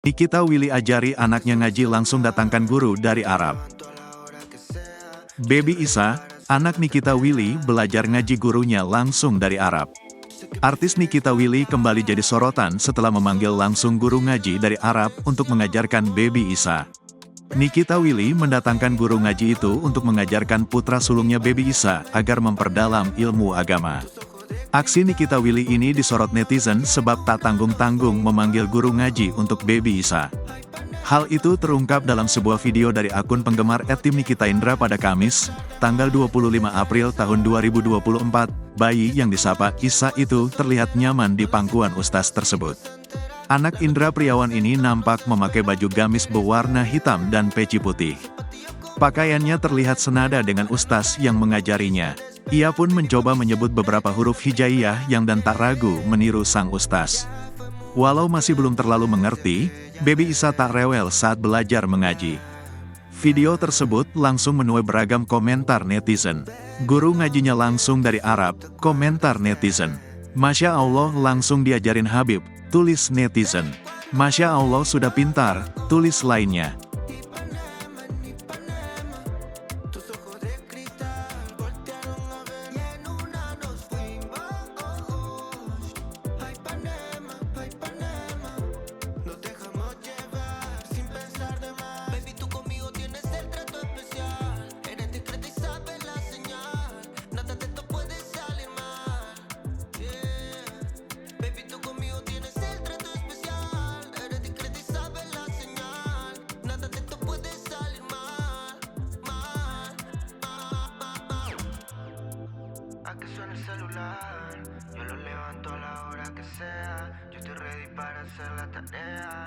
Nikita Willy ajari anaknya ngaji langsung datangkan guru dari Arab. Baby Isa, anak Nikita Willy belajar ngaji gurunya langsung dari Arab. Artis Nikita Willy kembali jadi sorotan setelah memanggil langsung guru ngaji dari Arab untuk mengajarkan Baby Isa. Nikita Willy mendatangkan guru ngaji itu untuk mengajarkan putra sulungnya Baby Isa agar memperdalam ilmu agama. Aksi Nikita Willy ini disorot netizen sebab tak tanggung-tanggung memanggil guru ngaji untuk Baby Isa. Hal itu terungkap dalam sebuah video dari akun penggemar @tim Nikita Indra pada Kamis, tanggal 25 April tahun 2024. Bayi yang disapa Isa itu terlihat nyaman di pangkuan ustaz tersebut. Anak Indra Priawan ini nampak memakai baju gamis berwarna hitam dan peci putih. Pakaiannya terlihat senada dengan ustaz yang mengajarinya. Ia pun mencoba menyebut beberapa huruf hijaiyah yang dan tak ragu meniru sang ustaz. Walau masih belum terlalu mengerti, Baby Isa tak rewel saat belajar mengaji. Video tersebut langsung menuai beragam komentar netizen. Guru ngajinya langsung dari Arab, komentar netizen. Masya Allah langsung diajarin Habib, tulis netizen. Masya Allah sudah pintar, tulis lainnya. A que suene el celular, yo lo levanto a la hora que sea. Yo estoy ready para hacer la tarea.